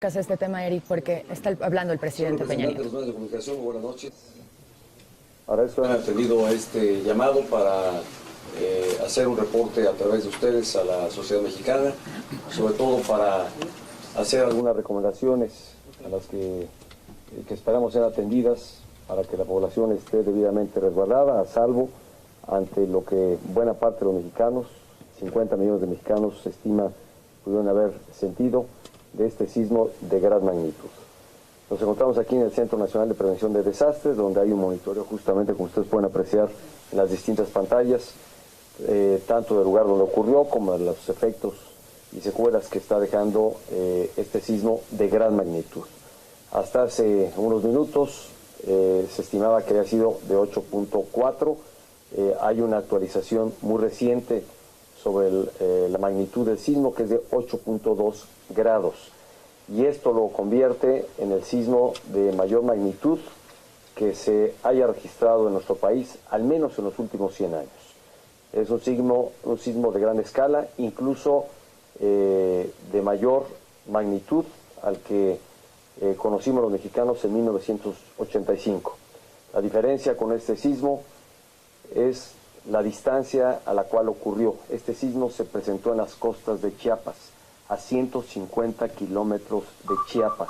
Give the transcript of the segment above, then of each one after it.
Este tema, Eric, porque está hablando el presidente Peña Nieto. De los medios de comunicación, buenas noches. Agradezco que hayan atendido este llamado para hacer un reporte a través de ustedes a la sociedad mexicana, sobre todo para hacer algunas recomendaciones a las que esperamos ser atendidas para que la población esté debidamente resguardada, a salvo ante lo que buena parte de los mexicanos, 50 millones de mexicanos, se estima pudieron haber sentido de este sismo de gran magnitud. Nos encontramos aquí en el Centro Nacional de Prevención de Desastres, donde hay un monitoreo justamente, como ustedes pueden apreciar en las distintas pantallas, tanto del lugar donde ocurrió como de los efectos y secuelas que está dejando este sismo de gran magnitud. Hasta hace unos minutos se estimaba que había sido de 8.4. Hay una actualización muy reciente sobre la magnitud del sismo, que es de 8.2 grados. Y esto lo convierte en el sismo de mayor magnitud que se haya registrado en nuestro país, al menos en los últimos 100 años. Es un sismo de gran escala, incluso de mayor magnitud al que conocimos los mexicanos en 1985. La diferencia con este sismo es la distancia a la cual ocurrió. Este sismo se presentó en las costas de Chiapas, a 150 kilómetros de Chiapas,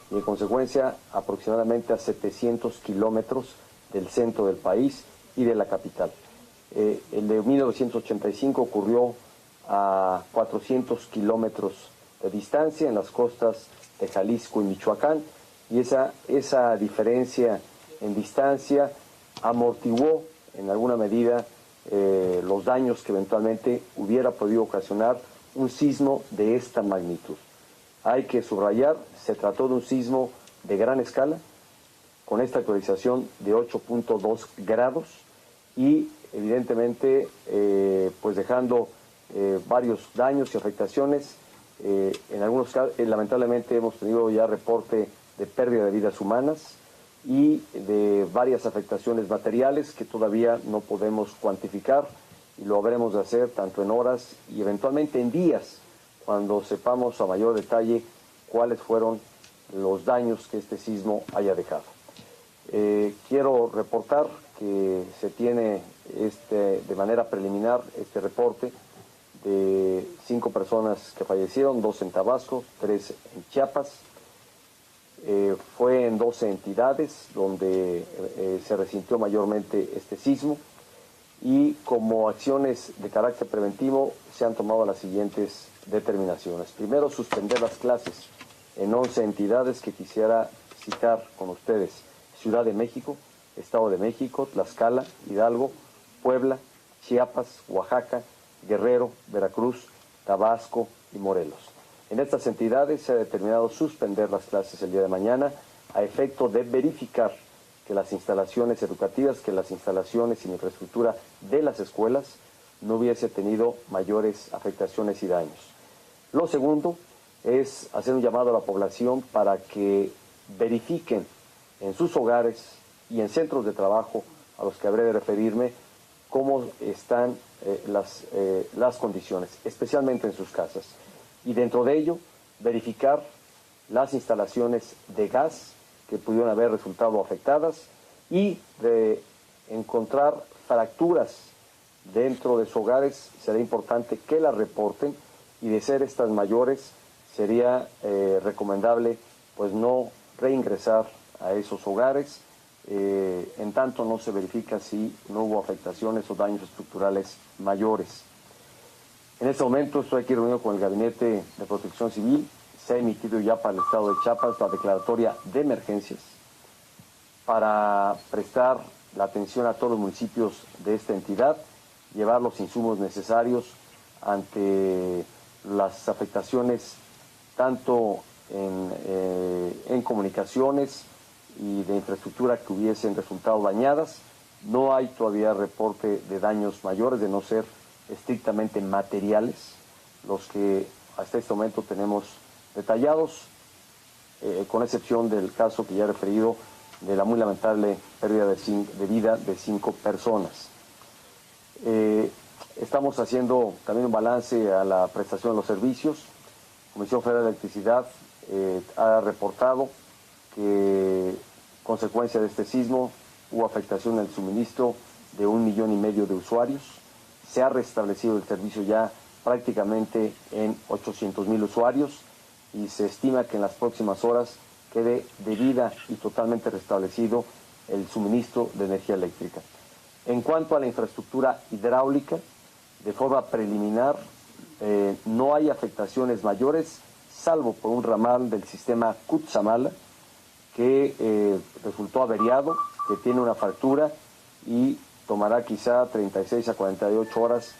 y en consecuencia aproximadamente a 700 kilómetros del centro del país y de la capital. El de 1985 ocurrió a 400 kilómetros de distancia en las costas de Jalisco y Michoacán, y esa diferencia en distancia amortiguó en alguna medida los daños que eventualmente hubiera podido ocasionar un sismo de esta magnitud. Hay que subrayar, se trató de un sismo de gran escala, con esta actualización de 8.2 grados y evidentemente pues dejando varios daños y afectaciones. En algunos casos, lamentablemente hemos tenido ya reporte de pérdida de vidas humanas y de varias afectaciones materiales que todavía no podemos cuantificar, y lo habremos de hacer tanto en horas y eventualmente en días, cuando sepamos a mayor detalle cuáles fueron los daños que este sismo haya dejado. Quiero reportar que se tiene de manera preliminar este reporte de 5 personas que fallecieron, 2 en Tabasco, 3 en Chiapas. Fue en 12 entidades donde se resintió mayormente este sismo, y como acciones de carácter preventivo se han tomado las siguientes determinaciones. Primero, suspender las clases en 11 entidades que quisiera citar con ustedes: Ciudad de México, Estado de México, Tlaxcala, Hidalgo, Puebla, Chiapas, Oaxaca, Guerrero, Veracruz, Tabasco y Morelos. En estas entidades se ha determinado suspender las clases el día de mañana a efecto de verificar que las instalaciones educativas, que las instalaciones y la infraestructura de las escuelas no hubiese tenido mayores afectaciones y daños. Lo segundo es hacer un llamado a la población para que verifiquen en sus hogares y en centros de trabajo a los que habré de referirme cómo están las condiciones, especialmente en sus casas. Y dentro de ello, verificar las instalaciones de gas que pudieron haber resultado afectadas, y de encontrar fracturas dentro de sus hogares, será importante que las reporten, y de ser estas mayores sería recomendable pues no reingresar a esos hogares en tanto no se verifica si no hubo afectaciones o daños estructurales mayores. En este momento estoy aquí reunido con el Gabinete de Protección Civil. Se ha emitido ya para el estado de Chiapas la declaratoria de emergencias para prestar la atención a todos los municipios de esta entidad, llevar los insumos necesarios ante las afectaciones tanto en comunicaciones y de infraestructura que hubiesen resultado dañadas. No hay todavía reporte de daños mayores, de no ser estrictamente materiales, los que hasta este momento tenemos detallados, con excepción del caso que ya he referido de la muy lamentable pérdida de vida de 5 personas. Estamos haciendo también un balance a la prestación de los servicios. Comisión Federal de Electricidad ha reportado que, consecuencia de este sismo, hubo afectación en el suministro de 1,5 millones de usuarios. Se ha restablecido el servicio ya prácticamente en 800,000 usuarios y se estima que en las próximas horas quede debida y totalmente restablecido el suministro de energía eléctrica. En cuanto a la infraestructura hidráulica, de forma preliminar, no hay afectaciones mayores, salvo por un ramal del sistema Cutzamala, que resultó averiado, que tiene una fractura y tomará quizá 36 a 48 horas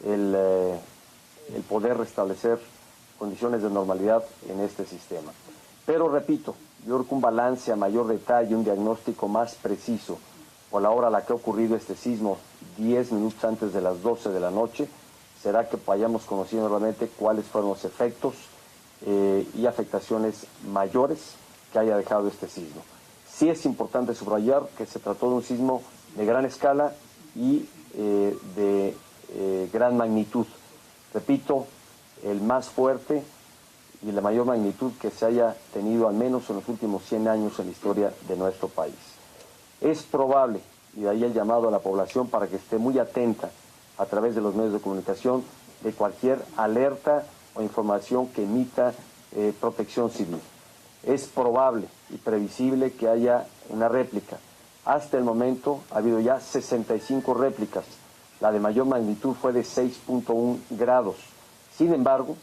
el poder restablecer condiciones de normalidad en este sistema. Pero repito, yo creo que un balance a mayor detalle, un diagnóstico más preciso por la hora a la que ha ocurrido este sismo, 10 minutos antes de las 12 de la noche, será que vayamos conociendo realmente cuáles fueron los efectos y afectaciones mayores que haya dejado este sismo. Sí es importante subrayar que se trató de un sismo de gran escala y de gran magnitud. Repito, el más fuerte y la mayor magnitud que se haya tenido al menos en los últimos 100 años en la historia de nuestro país. Es probable, y de ahí el llamado a la población para que esté muy atenta a través de los medios de comunicación de cualquier alerta o información que emita Protección Civil. Es probable y previsible que haya una réplica. Hasta el momento ha habido ya 65 réplicas. La de mayor magnitud fue de 6.1 grados. Sin embargo,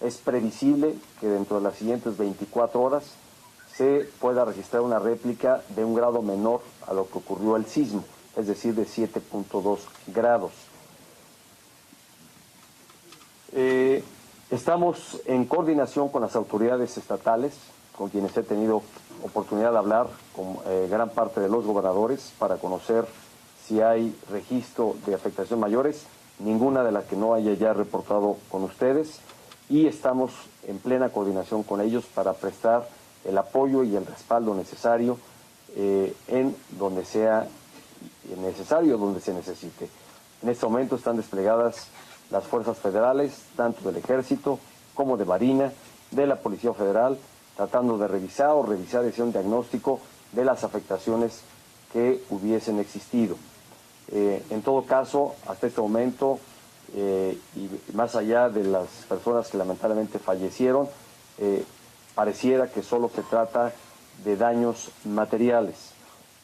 es previsible que dentro de las siguientes 24 horas se pueda registrar una réplica de un grado menor a lo que ocurrió el sismo, es decir, de 7.2 grados. Estamos en coordinación con las autoridades estatales, con quienes he tenido oportunidad de hablar, con gran parte de los gobernadores, para conocer si hay registro de afectaciones mayores, ninguna de las que no haya ya reportado con ustedes, y estamos en plena coordinación con ellos para prestar el apoyo y el respaldo necesario en donde sea necesario, donde se necesite. En este momento están desplegadas las fuerzas federales, tanto del Ejército como de Marina, de la Policía Federal, tratando de revisar y hacer un diagnóstico de las afectaciones que hubiesen existido. En todo caso, hasta este momento, y más allá de las personas que lamentablemente fallecieron, pareciera que solo se trata de daños materiales.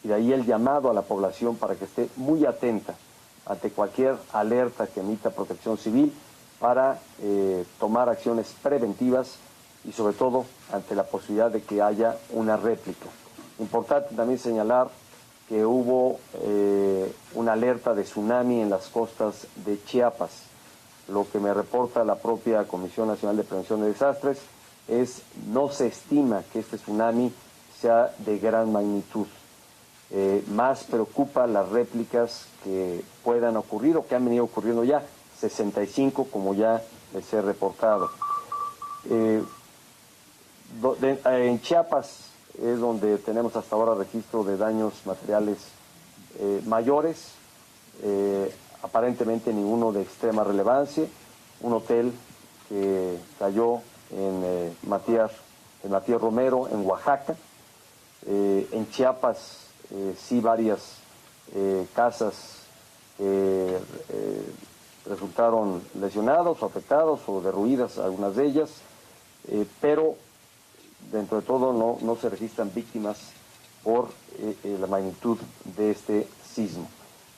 Y de ahí el llamado a la población para que esté muy atenta ante cualquier alerta que emita Protección Civil para tomar acciones preventivas y sobre todo ante la posibilidad de que haya una réplica. Importante también señalar que hubo una alerta de tsunami en las costas de Chiapas. Lo que me reporta la propia Comisión Nacional de Prevención de Desastres es no se estima que este tsunami sea de gran magnitud. Más preocupa las réplicas que puedan ocurrir o que han venido ocurriendo ya, 65 como ya les he reportado. En Chiapas es donde tenemos hasta ahora registro de daños materiales mayores, aparentemente ninguno de extrema relevancia. Un hotel que cayó en Matías Romero, en Oaxaca. En Chiapas sí varias casas resultaron lesionados o afectados o derruidas, algunas de ellas, pero dentro de todo no se registran víctimas por la magnitud de este sismo.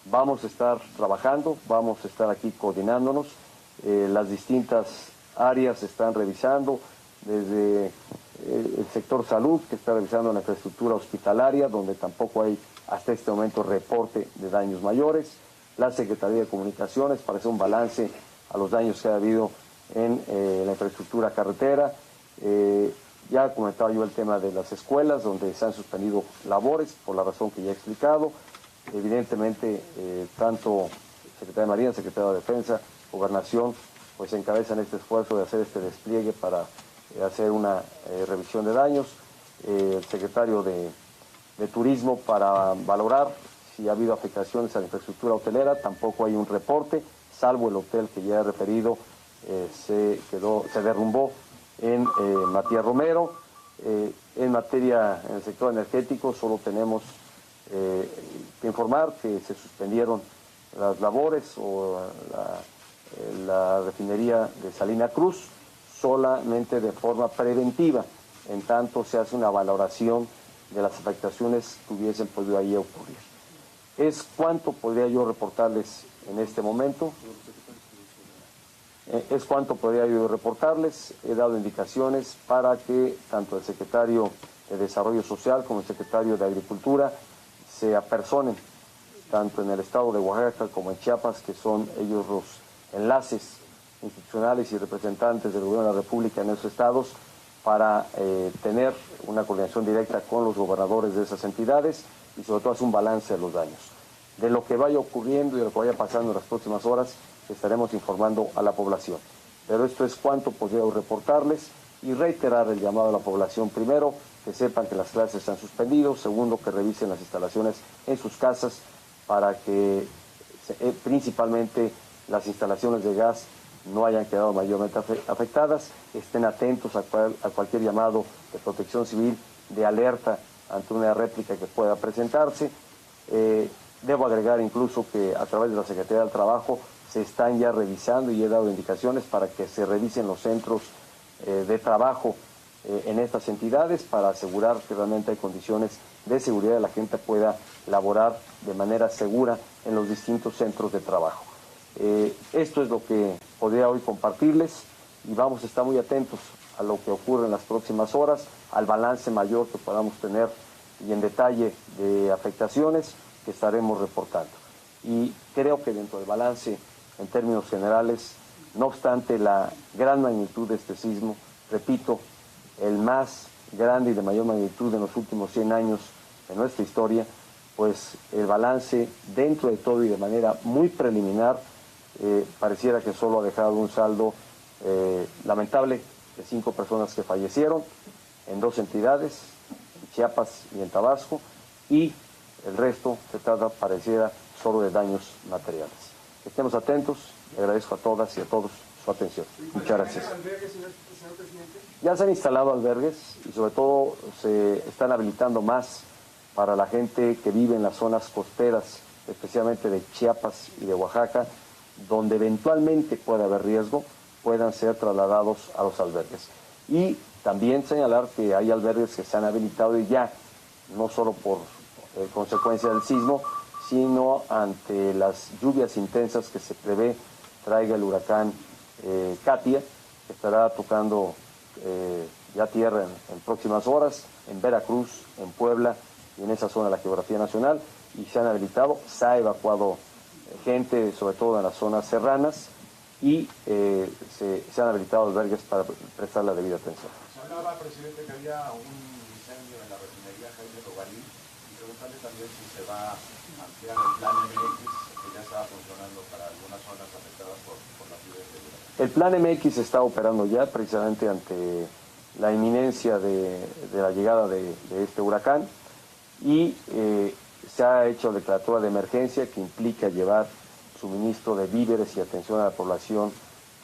Vamos a estar trabajando, vamos a estar aquí coordinándonos, las distintas áreas se están revisando, desde el sector salud, que está revisando la infraestructura hospitalaria, donde tampoco hay hasta este momento reporte de daños mayores, la Secretaría de Comunicaciones para hacer un balance a los daños que ha habido en la infraestructura carretera. Ya comentaba yo el tema de las escuelas, donde se han suspendido labores, por la razón que ya he explicado. Evidentemente, tanto Secretaría de Marina, Secretaría de Defensa, Gobernación, pues encabezan este esfuerzo de hacer este despliegue para hacer una revisión de daños. El secretario de Turismo para valorar si ha habido afectaciones a la infraestructura hotelera. Tampoco hay un reporte, salvo el hotel que ya he referido, se derrumbó en Matías Romero. En materia, en el sector energético, solo tenemos que informar que se suspendieron las labores o la refinería de Salina Cruz, solamente de forma preventiva, en tanto se hace una valoración de las afectaciones que hubiesen podido ahí ocurrir. Es cuanto podría yo reportarles en este momento. Es cuanto podría yo reportarles. He dado indicaciones para que tanto el secretario de Desarrollo Social como el secretario de Agricultura se apersonen, tanto en el estado de Oaxaca como en Chiapas, que son ellos los enlaces institucionales y representantes del gobierno de la República en esos estados, para tener una coordinación directa con los gobernadores de esas entidades y sobre todo hacer un balance de los daños. De lo que vaya ocurriendo y de lo que vaya pasando en las próximas horas, estaremos informando a la población. Pero esto es cuanto podría reportarles y reiterar el llamado a la población. Primero, que sepan que las clases se han suspendido. Segundo, que revisen las instalaciones en sus casas para que principalmente las instalaciones de gas no hayan quedado mayormente afectadas. Estén atentos a cualquier llamado de protección civil, de alerta ante una réplica que pueda presentarse. Debo agregar incluso que a través de la Secretaría del Trabajo se están ya revisando y he dado indicaciones para que se revisen los centros de trabajo en estas entidades para asegurar que realmente hay condiciones de seguridad y la gente pueda laborar de manera segura en los distintos centros de trabajo. Esto es lo que podría hoy compartirles y vamos a estar muy atentos a lo que ocurre en las próximas horas, al balance mayor que podamos tener y en detalle de afectaciones que estaremos reportando. Y creo que dentro del balance, en términos generales, no obstante la gran magnitud de este sismo, repito, el más grande y de mayor magnitud en los últimos 100 años de nuestra historia, pues el balance dentro de todo y de manera muy preliminar pareciera que solo ha dejado un saldo lamentable de 5 personas que fallecieron en 2 entidades, en Chiapas y en Tabasco, y el resto se trata, pareciera, solo de daños materiales. Estemos atentos, le agradezco a todas y a todos su atención. Muchas gracias. Ya se han instalado albergues y sobre todo se están habilitando más para la gente que vive en las zonas costeras, especialmente de Chiapas y de Oaxaca, donde eventualmente puede haber riesgo, puedan ser trasladados a los albergues. Y también señalar que hay albergues que se han habilitado y ya, no solo por consecuencia del sismo, sino ante las lluvias intensas que se prevé traiga el huracán Katia, que estará tocando ya tierra en próximas horas, en Veracruz, en Puebla y en esa zona de la geografía nacional, y se han habilitado, se ha evacuado gente, sobre todo en las zonas serranas, y se han habilitado albergues para prestar la debida atención. Se hablaba, presidente, que había un incendio en la refinería Jaime Robalí, y preguntarle también si se va a ampliar el plan MX, que ya estaba funcionando para algunas zonas afectadas por la lluvia de huracán. El plan MX está operando ya, precisamente ante la inminencia de la llegada de este huracán, y se ha hecho declaratoria de emergencia que implica llevar suministro de víveres y atención a la población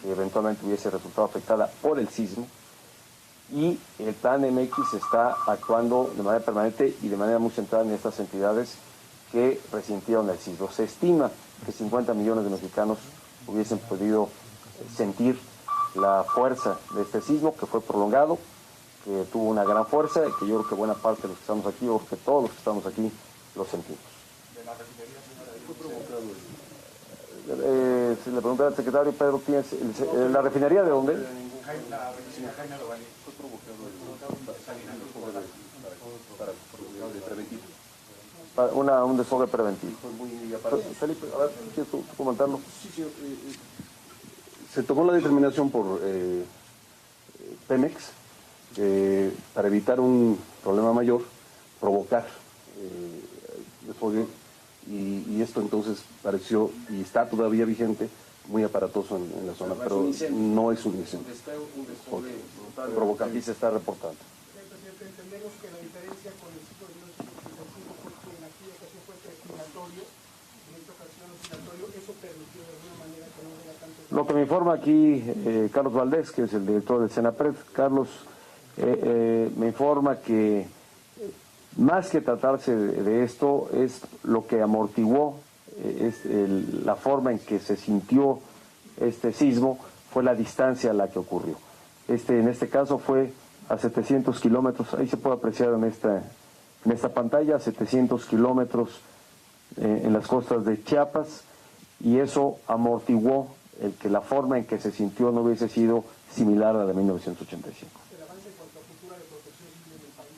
que eventualmente hubiese resultado afectada por el sismo, y el plan MX está actuando de manera permanente y de manera muy centrada en estas entidades que resintieron el sismo. Se estima que 50 millones de mexicanos hubiesen podido sentir la fuerza de este sismo, que fue prolongado, que tuvo una gran fuerza y que yo creo que buena parte de los que estamos aquí, o que todos los que estamos aquí, lo sentimos. ¿De la refinería, señora? ¿Fue provocado? Si le pregunté al secretario Pedro, ¿tienes la refinería de dónde? La refinería Jaime Robalí. Fue provocado de preventivo. Un desfogue preventivo. Fue muy aparte. Felipe, a ver, ¿quieres tú comentarlo? Sí, señor. Se tomó la determinación por Pemex para evitar un problema mayor, provocar desfogue, y esto entonces pareció, y está todavía vigente, muy aparatoso en la zona, pero no es un incendio. Provocar y se está reportando. Presidente, entendemos que la diferencia con el ciclo de 1975 fue que en aquella ocasión fue predestinatorio, en esta ocasión oscilatorio, eso permitió de alguna manera que no hubiera tanto... Lo que me informa aquí Carlos Valdés, que es el director del Senapred. Carlos, me informa que más que tratarse de esto, es lo que amortiguó la forma en que se sintió este sismo, fue la distancia a la que ocurrió. En este caso fue a 700 kilómetros, ahí se puede apreciar en esta pantalla, 700 kilómetros en las costas de Chiapas, y eso amortiguó el que la forma en que se sintió no hubiese sido similar a la de 1985. ¿El avance en cuanto a cultura de protección civil en el país?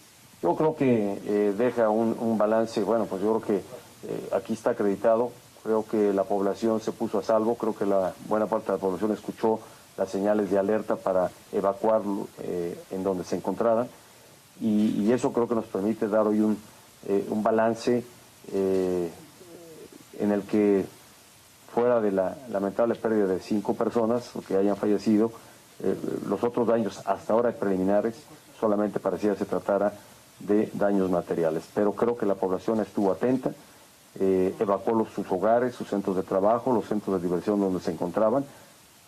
Yo creo que deja un balance, bueno, pues yo creo que aquí está acreditado, creo que la población se puso a salvo, creo que la buena parte de la población escuchó las señales de alerta para evacuar en donde se encontraran, y eso creo que nos permite dar hoy un balance en el que, fuera de la lamentable pérdida de 5 personas que hayan fallecido, los otros daños hasta ahora preliminares solamente parecía se tratara de daños materiales, pero creo que la población estuvo atenta, evacuó sus hogares, sus centros de trabajo, los centros de diversión donde se encontraban,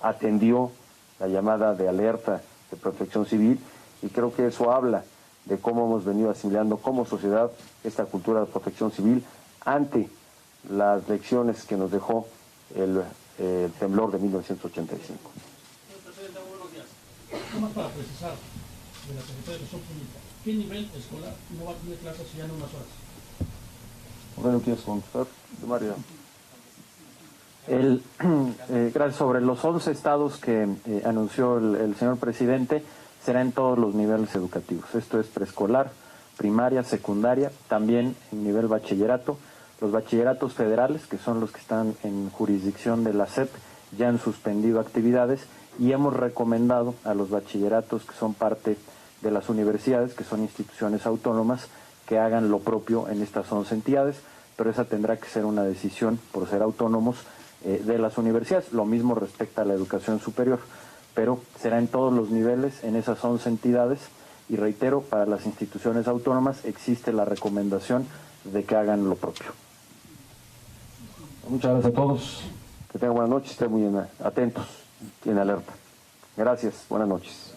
atendió la llamada de alerta de protección civil, y creo que eso habla de cómo hemos venido asimilando como sociedad esta cultura de protección civil ante las lecciones que nos dejó el temblor de 1985. Señor Presidente, buenos días. Nomás para precisar de la Secretaría de Educación Pública, ¿qué nivel escolar no va a tener clases ya en unas horas? Bueno, ¿quieres contestar, María? Gracias. Sobre los 11 estados que anunció el señor presidente, será en todos los niveles educativos. Esto es preescolar, primaria, secundaria, también en nivel bachillerato. Los bachilleratos federales, que son los que están en jurisdicción de la SEP, ya han suspendido actividades, y hemos recomendado a los bachilleratos que son parte de las universidades, que son instituciones autónomas, que hagan lo propio en estas 11 entidades, pero esa tendrá que ser una decisión, por ser autónomos, de las universidades. Lo mismo respecta a la educación superior, pero será en todos los niveles, en esas 11 entidades, y reitero, para las instituciones autónomas existe la recomendación de que hagan lo propio. Muchas gracias a todos, que tengan buenas noches, estén muy atentos y en alerta. Gracias, buenas noches.